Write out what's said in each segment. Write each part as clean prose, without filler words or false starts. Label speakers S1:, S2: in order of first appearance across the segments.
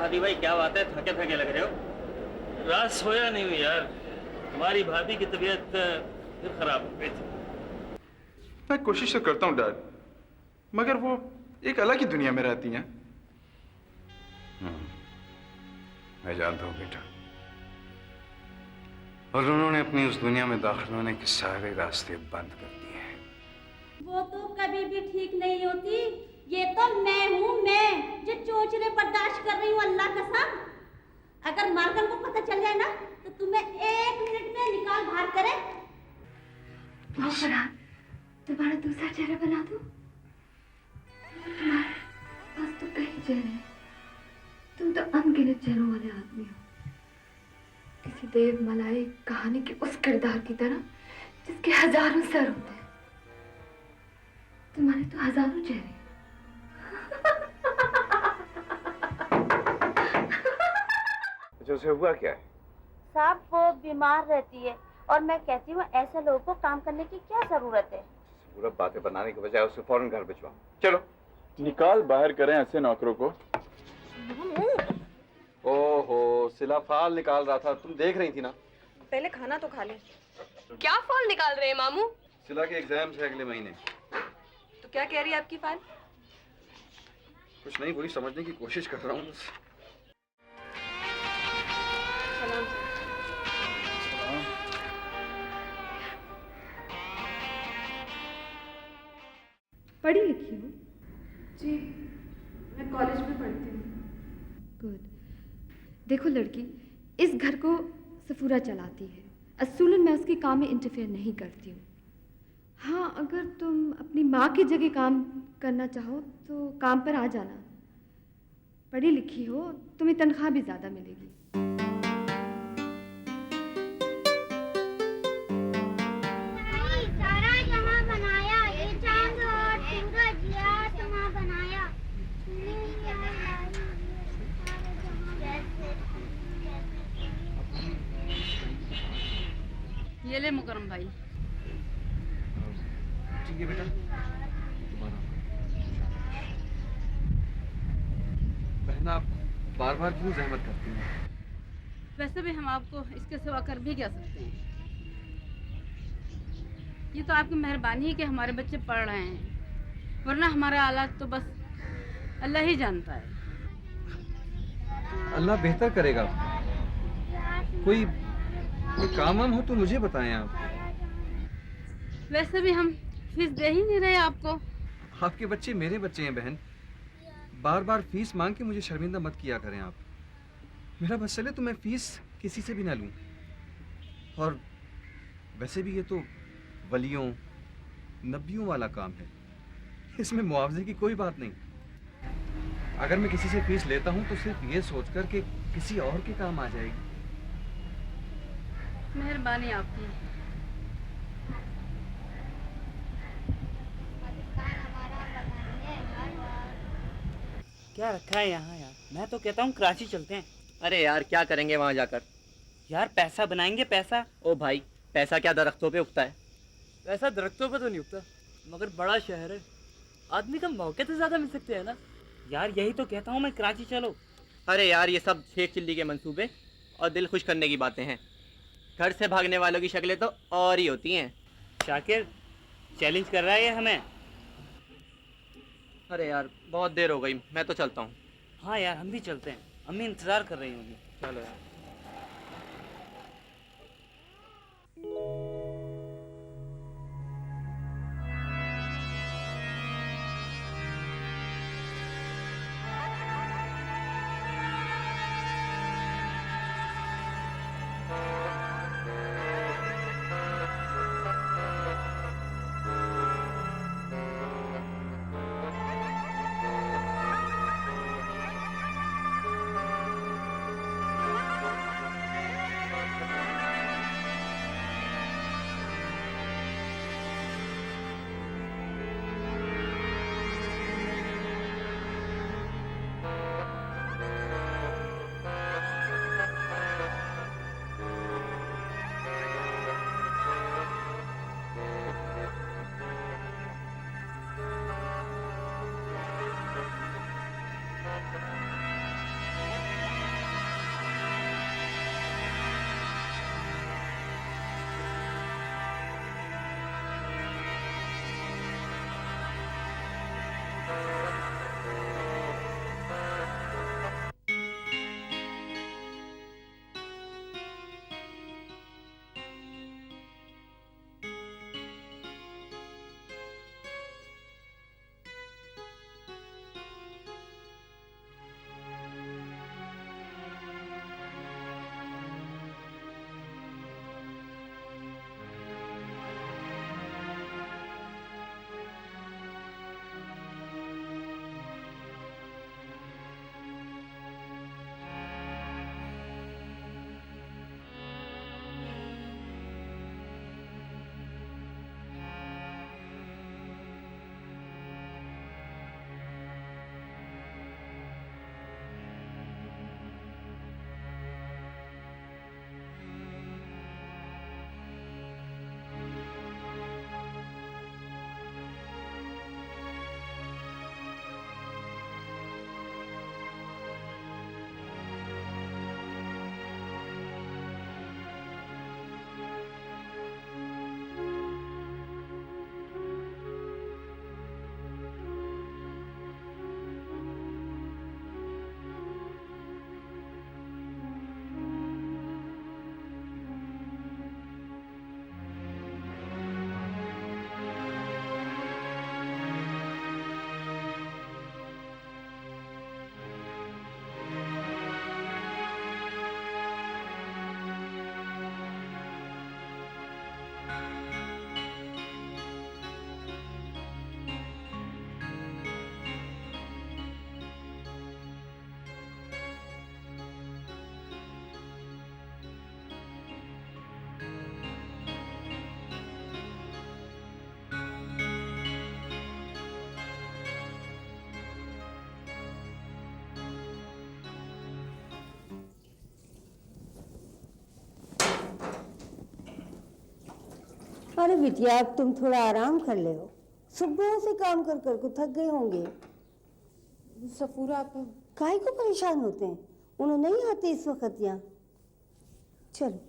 S1: हादी भाई, क्या बात है, थके थके लग रहे हो?
S2: रात सोया नहीं हूँ यार, तुम्हारी भाभी की तबीयत फिर खराब हो गई थी।
S3: मैं कोशिश तो करता हूँ डैड, मगर वो एक अलग ही दुनिया में रहती हैं।
S4: मैं जानता हूँ बेटा, और उन्होंने अपनी उस दुनिया में दाखिल होने के सारे रास्ते बंद कर दिए हैं।
S5: वो तो कभी भी ठीक नहीं होती। ये तो मैं हूँ, मैं जो चोचले बर्दाश्त कर रही हूँ, अल्लाह कसम। अगर मालकन को पता चल जाए ना तो तुम्हें 1 मिनट में निकाल बाहर करे।
S6: फरहान, तुम्हारा दूसरा चेहरा बना दूं? तुम्हारे पास तो कई चेहरे हैं। तुम तो अनगिनत चेहरों वाले आदमी हो, किसी देव मलाई कहानी के उस किरदार की तरह जिसके हजारों सर होते हैं। तुम्हारे तो हजारों चेहरे हैं।
S4: अच्छा, उसे हुआ क्या है?
S5: साहब वो बीमार रहती है और मैं कहती हूँ ऐसे लोगों को काम करने की क्या जरूरत है।
S4: पूरा बातें बनाने के बजाय उसे फौरन घर भिजवाओ। चलो
S3: निकाल बाहर करें ऐसे नौकरों को।
S7: ओहो, सिला फाल निकाल रहा था, तुम देख रही थी ना।
S8: पहले खाना तो खा ले।
S6: क्या फॉल निकाल रहे हैं मामू?
S7: सिला के एग्जाम्स है अगले महीने।
S8: तो क्या कह रही है आपकी फाइल?
S7: कुछ नहीं, वही समझने की कोशिश कर रहा हूँ बस।
S6: पढ़ी लिखी हो?
S8: जी, मैं कॉलेज में पढ़ती हूँ।
S6: गुड। देखो लड़की, इस घर को सफूरा चलाती है। असूलन मैं उसके काम में इंटरफेयर नहीं करती हूँ। हाँ, अगर तुम अपनी माँ की जगह काम करना चाहो तो काम पर आ जाना। पढ़ी लिखी हो, तुम्हें तनख्वाह भी ज़्यादा मिलेगी।
S8: ये ले मुकरम भाई।
S7: ठीक है बेटा, बहन आप बार बार क्यों जहमत करती हैं?
S8: वैसे भी हम आपको इसके सिवा कर भी क्या सकते हैं। ये तो आपकी मेहरबानी है कि हमारे बच्चे पढ़ रहे हैं, वरना हमारे हालात तो बस अल्लाह ही जानता है।
S7: अल्लाह बेहतर करेगा। कोई काम वाम हो तो मुझे बताएं आप।
S8: वैसे भी हम फीस दे ही नहीं रहे आपको।
S7: आपके बच्चे मेरे बच्चे हैं बहन, बार बार फीस मांग के मुझे शर्मिंदा मत किया करें आप। मेरा बस चले तो मैं फीस किसी से भी ना लूं। और वैसे भी ये तो वलियों नबियों वाला काम है, इसमें मुआवजे की कोई बात नहीं। अगर मैं किसी से फीस लेता हूं तो सिर्फ ये सोचकर कि किसी और के काम आ जाएगी।
S8: मेहरबानी आपकी।
S1: क्या रखा है यहाँ यार? मैं तो कहता हूँ कराची चलते हैं। अरे यार क्या करेंगे वहाँ जाकर? यार पैसा बनाएंगे पैसा। ओ भाई, पैसा क्या दरख्तों पे उगता है?
S9: पैसा दरख्तों पे तो नहीं उगता, मगर बड़ा शहर है, आदमी का मौके तो ज्यादा मिल सकते हैं ना।
S1: यार यही तो कहता हूँ मैं, कराची चलो। अरे यार ये सब शेख चिल्ली के मंसूबे और दिल खुश करने की बातें हैं। घर से भागने वालों की शक्लें तो और ही होती हैं। शाकिर चैलेंज कर रहा है ये हमें। अरे यार बहुत देर हो गई, मैं तो चलता हूँ। हाँ यार हम भी चलते हैं, अम्मी इंतज़ार कर रही होंगी। चलो यार।
S10: अरे बिटिया अब तुम थोड़ा आराम कर ले हो, सुबह से काम कर कर को थक गए होंगे।
S6: सफूरा आप
S10: काहे को परेशान होते हैं, उन्होंने नहीं आते इस वक्त यहाँ। चलो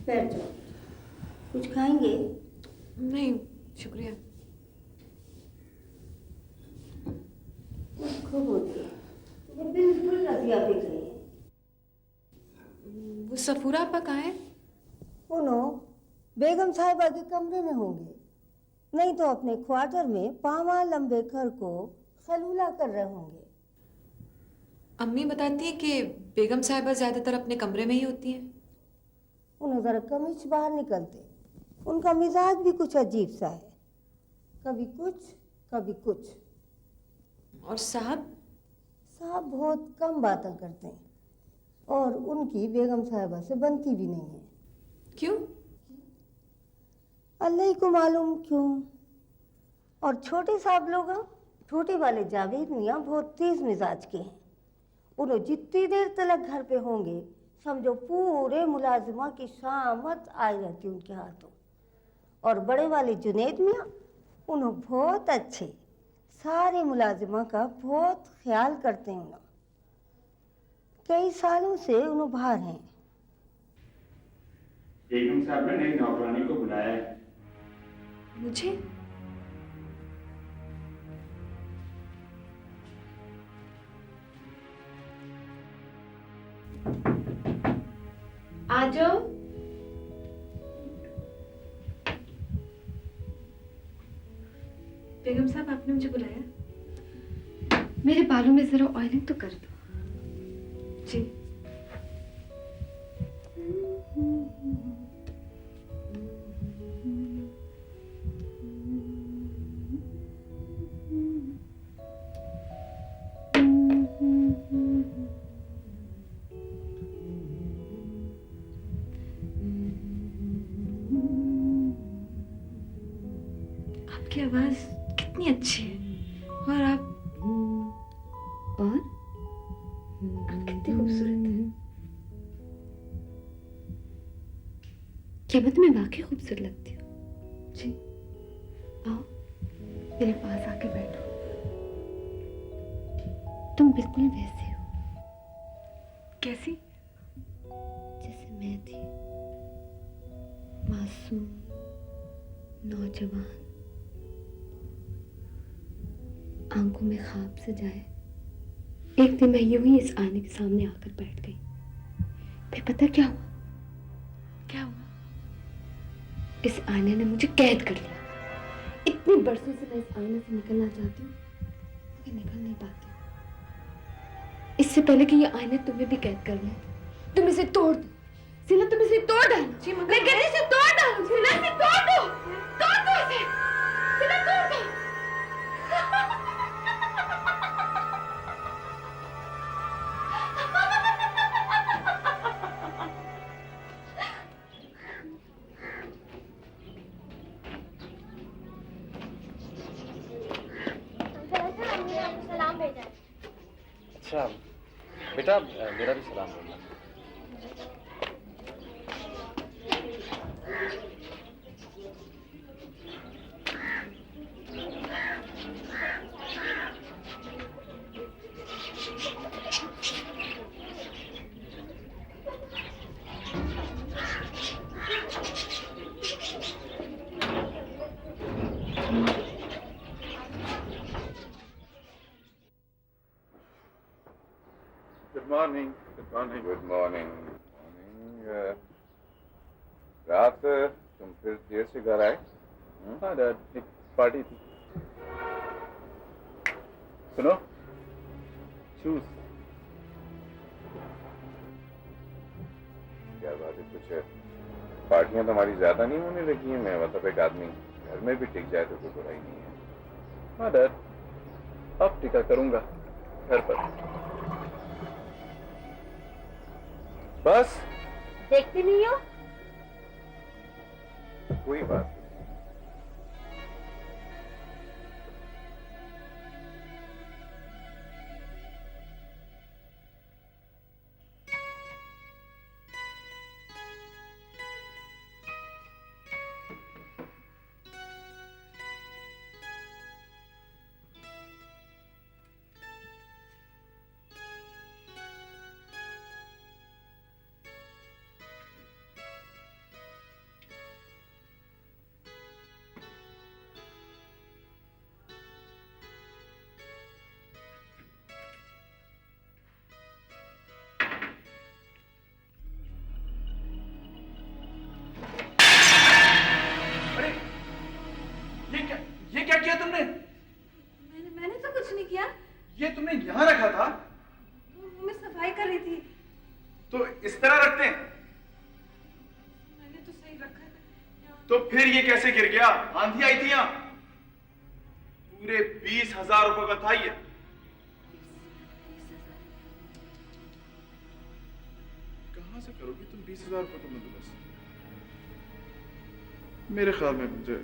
S10: बैठ जाओ, कुछ खाएंगे?
S6: नहीं शुक्रिया।
S10: खूब होती है, ये बिल्कुल रजिया पे गए हैं।
S6: वो सफूरा आपा कहाँ है?
S10: उन्हों बेगम साहिबा के कमरे में होंगे, नहीं तो अपने क्वार्टर में पावा लंबे घर को खलूला कर रहे होंगे।
S6: अम्मी बताती है कि बेगम साहिबा ज्यादातर अपने कमरे में ही होती हैं।
S10: उन्हें जरा कम ही बाहर निकलते, उनका मिजाज भी कुछ अजीब सा है, कभी कुछ कभी कुछ।
S6: और साहब?
S10: साहब बहुत कम बातें करते हैं और उनकी बेगम साहिबा से बनती भी नहीं है।
S6: क्यों?
S10: अल्लाह ही को मालूम क्यों। और छोटे साहब लोग, छोटे वाले जावेद मियाँ बहुत तेज मिजाज के हैं, उन्हें जितनी देर तक घर पे होंगे समझो पूरे मुलाजिमा की शामत आई रहती उनके हाथों। और बड़े वाले जुनेद मियाँ, उन्हें बहुत अच्छे, सारे मुलाजिमा का बहुत ख्याल करते हैं। उन्हें कई सालों से उन्हें बाहर हैं।
S3: बेगम साहब ने नई नौकरानी को बुलाया है।
S6: मुझे? आ जाओ। बेगम साहब आपने मुझे बुलाया?
S11: मेरे बालों में जरा ऑयलिंग तो कर दो।
S6: जी। आपकी आवाज कितनी अच्छी है और आप कितनी खूबसूरत है।
S11: क्या मैं तुम्हें वाकई खूबसूरत लगती हूँ?
S6: जी।
S11: आओ मेरे पास आके बैठो। तुम बिल्कुल वैसे हो
S6: कैसी?
S11: जैसे मैं थी, मासूम, नौजवान, आंखों में ख्वाब सजाए। एक दिन मैं यूं ही इस आईने के सामने आकर बैठ गई। फिर पता क्या हुआ?
S6: क्या हुआ?
S11: इस आईने ने मुझे कैद कर लिया। इतनी बरसों से मैं इस आईने से निकलना चाहती हूँ मगर निकल नहीं पाती। इससे पहले कि ये आईने तुम्हें भी कैद कर ले, तुम इसे तोड़ दो। सिला तुम इसे तोड़ डालो।
S6: जी मगर
S11: मैं कहती इसे तोड़ डालो। सिला इसे तोड़ दो। तोड़ दो इसे। सिला तोड़ दो।
S5: सलाम भेजा है।
S7: अच्छा बेटा, मेरा भी सलाम बोलना।
S3: Good morning. Good morning.
S4: Good morning. रात तुम फिर देर से घर आए?
S3: हाँ डैड, एक पार्टी थी। सुनो, चूज।
S4: क्या बात है, कुछ पार्टियां तो हमारी ज्यादा नहीं होने लगी हैं। मैं मतलब एक आदमी घर में भी टिक जाए तो कोई बुराई नहीं है।
S3: हाँ डैड, अब टिका करूंगा घर पर। बस
S5: देखती नहीं हो?
S4: कोई बात नहीं।
S3: ये तुमने यहाँ रखा था?
S6: मैं सफाई कर रही थी।
S3: तो इस तरह रखते हैं?
S6: मैंने तो सही रखा था।
S3: तो फिर ये कैसे गिर गया? आंधी आई थी यहाँ? पूरे 20,000 रुपए का था ये। कहां से करोगी तुम 20,000 रुपए का बंदोबस्त? मेरे ख्याल में मुझे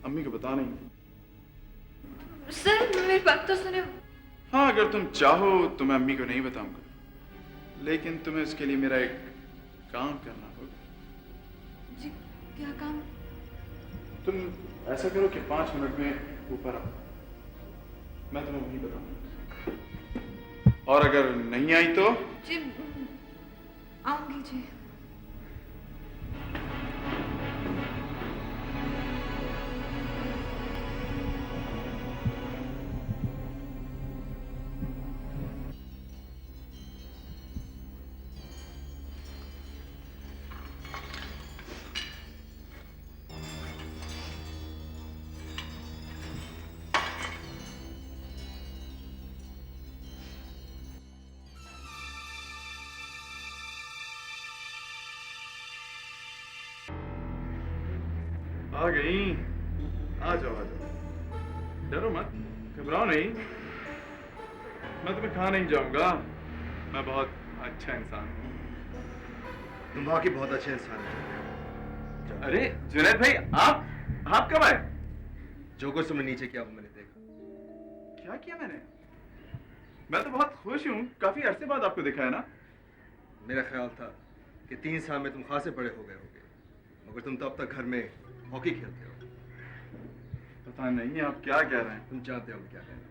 S3: अम्मी को बता नहीं।
S6: सर मेरी बात तो सुने।
S3: हाँ, अगर तुम चाहो तो मैं अम्मी को नहीं बताऊंगा, लेकिन तुम्हें इसके लिए मेरा एक काम करना होगा।
S6: जी क्या काम?
S3: तुम ऐसा करो कि 5 मिनट में ऊपर आओ, मैं तुम्हें वहीं बताऊंगा। और अगर नहीं आई तो?
S6: जी आऊंगी जी।
S3: आ गई। आ जाओ आ जाओ, डरो मत, घबराओ नहीं। मैं तुम्हें खा नहीं जाऊंगा, मैं बहुत अच्छा इंसान हूँ।
S7: तुम वाकई बहुत अच्छे इंसान हो।
S3: अरे जुनैद भाई, आप कब आए?
S7: जो कुछ तुमने नीचे किया वो मैंने देखा।
S3: क्या किया मैंने? मैं तो बहुत खुश हूँ, काफी अरसे बाद आपको देखा है ना।
S7: मेरा ख्याल था कि 3 साल में तुम खासे बड़े हो गए होगे, मगर तुम तो अब तक घर में हॉकी खेलते हो।
S3: पता नहीं आप क्या कह रहे हैं।
S7: तुम जानते हो हम क्या कह रहे हैं।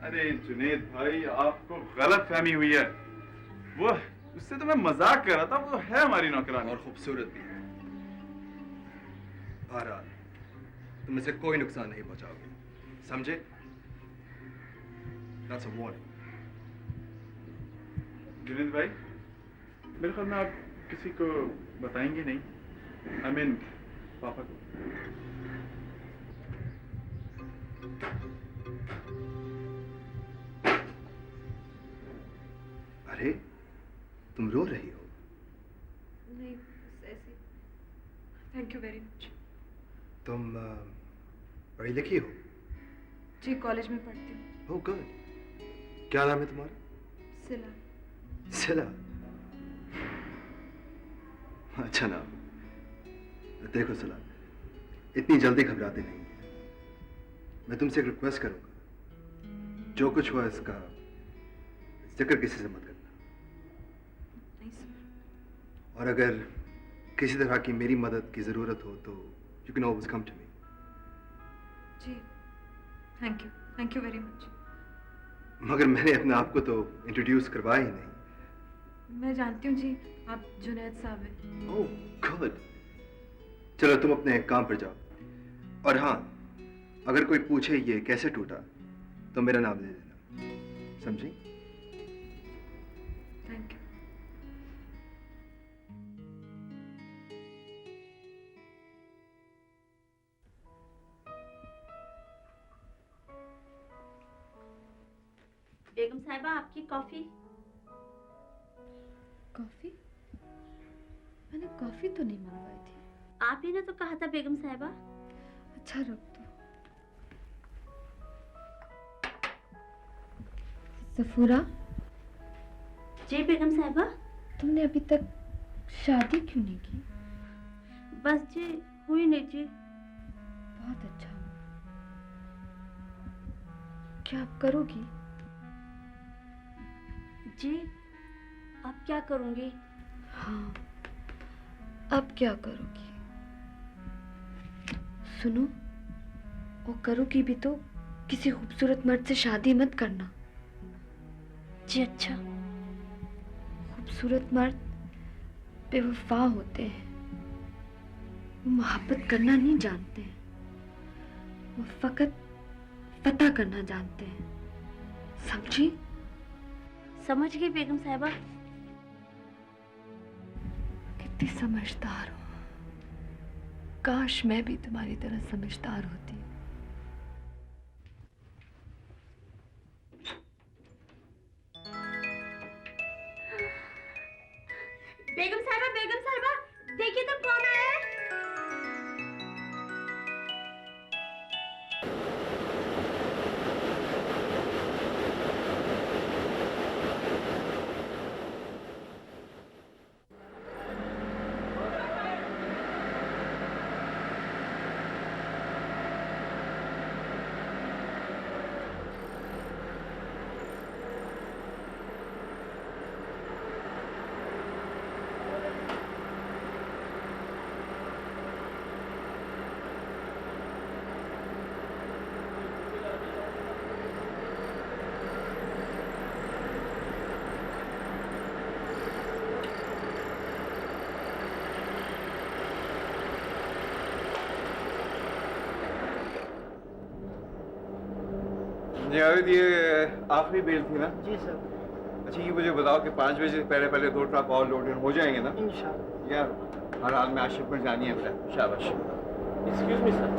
S3: अरे जुनैद भाई, आपको गलत फहमी हुई है। वो उससे तो मैं मजाक कर रहा था, वो है हमारी नौकरानी।
S7: और खूबसूरत भी है। बहरहाल तुम इसे कोई नुकसान नहीं पहुंचाओगे, समझे? That's a warning.
S3: जुनैद भाई, मेरे ख्याल में आप किसी को बताएंगे नहीं, I mean, पापा को।
S7: अरे तुम रो रही हो?
S6: नहीं ऐसे। Thank you very much.
S7: तुम पढ़ी लिखी हो?
S6: जी कॉलेज में पढ़ती हूँ।
S7: Oh good. क्या नाम है तुम्हारा?
S6: सिला।
S7: सिला, अच्छा नाम। देखो सिला, इतनी जल्दी घबराते नहीं। मैं तुमसे एक रिक्वेस्ट करूंगा, जो कुछ हुआ इसका जिक्र किसी से मत करना।
S6: नहीं सर।
S7: और अगर किसी तरह की मेरी मदद की जरूरत हो तो you can always come to me.
S6: जी थैंक यू वेरी मच।
S7: मगर मैंने अपने आप को तो इंट्रोड्यूस करवाया ही नहीं।
S6: मैं जानती हूँ जी, आप जुनैद साहब हैं।
S7: Oh good. चलो तुम अपने काम पर जाओ, और हाँ, अगर कोई पूछे ये कैसे टूटा तो मेरा नाम ले देना, समझी?
S6: Thank you.
S5: बेगम साहिबा, आपकी कॉफी।
S11: कॉफी? मैंने कॉफी तो नहीं मंगवाई थी।
S5: आप ही ने तो कहा था बेगम साहिबा।
S11: अच्छा रुक दो। सफूरा।
S5: जी बेगम साहिबा।
S11: तुमने अभी तक शादी क्यों नहीं की?
S5: बस जी हुई नहीं जी।
S11: बहुत अच्छा। क्या आप करोगी?
S5: जी अब क्या करूंगी?
S11: हाँ, अब क्या करोगी? सुनो, वो करोगी भी तो किसी खूबसूरत मर्द से शादी मत करना।
S5: जी अच्छा।
S11: खूबसूरत मर्द बेवफा होते हैं, वो मोहब्बत करना नहीं जानते हैं, वो फकत पता करना जानते हैं, समझी?
S5: समझ गई बेगम साहिबा।
S11: कितनी समझदार हो। काश मैं भी तुम्हारी तरह समझदार होती।
S4: जावेद, ये आखिरी बेल थी ना?
S9: जी सर।
S4: अच्छा, ये मुझे बताओ कि 5 बजे से पहले पहले 2 ट्रक और लोड हो जाएंगे ना?
S9: इंशाल्लाह।
S4: यार हर हाल में आशिफ में जानी है बेटा। शाबाश।
S2: एक्सक्यूज मी सर,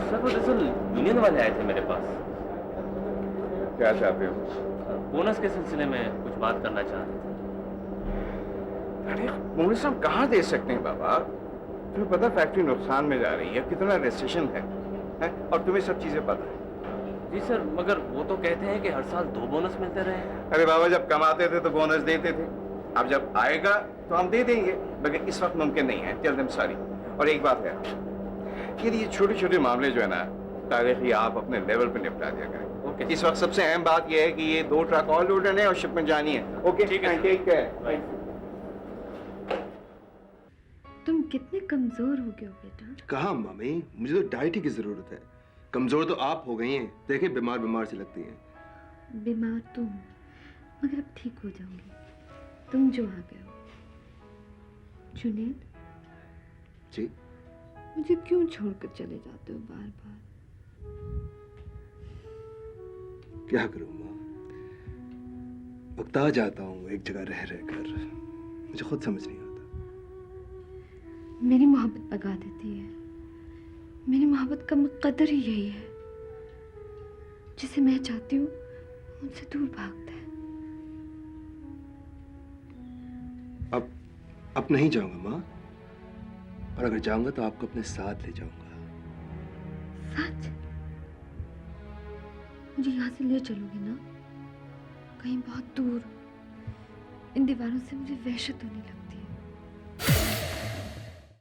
S2: सर वो दरअसल यूनियन वाले आए थे मेरे पास।
S4: क्या चाहते हो?
S2: बोनस के सिलसिले में कुछ बात करना चाह रहे थे।
S4: अरे बोनस हम कहाँ दे सकते हैं बाबा? तुम्हें पता फैक्ट्री नुकसान में जा रही है, कितना रेसेशन है? और तुम्हें सब चीजें पता है।
S2: जी सर, मगर वो तो कहते हैं कि हर साल 2 बोनस मिलते रहे।
S4: अरे बाबा, जब कमाते थे तो बोनस देते थे, अब जब आएगा तो हम दे देंगे, मगर इस वक्त मुमकिन नहीं है। Tell them sorry. और एक बात है, ये छोटे छोटे मामले जो है ना तारीखी, आप अपने लेवल पे निपटा दिया करें।
S2: ओके।
S4: इस वक्त सबसे अहम बात यह है कि ये 2 ट्रक और लोडर है और शिपमेंट जानी है। ओके,
S2: ठीक है।
S4: Take care.
S11: तुम कितने कमजोर हो गए हो बेटा।
S12: कहाँ मम्मी, मुझे तो डाइट ही की जरूरत है। कमजोर तो आप हो गई हैं, देखें बीमार बीमार सी लगती हैं।
S11: बीमार तुम, मगर अब ठीक हो जाऊंगी। तुम जो आ गए हो। जुनैद,
S12: जी?
S11: मुझे क्यों छोड़कर चले जाते हो बार बार?
S12: क्या करूं माँ, वक्त आ जाता हूँ एक जगह रह रह कर, मुझे खुद समझ नहीं आता।
S11: मेरी मोहब्बत भगा देती है। मेरी मोहब्बत का मुकद्दर ही यही है। जिसे मैं चाहती हूँ उनसे दूर भागता है।
S12: अब नहीं जाऊंगा माँ, और अगर जाऊंगा तो आपको अपने साथ ले जाऊंगा।
S11: सच? मुझे यहाँ से ले चलोगे ना? कहीं बहुत दूर। इन दीवारों से मुझे वहशत होने लगती है।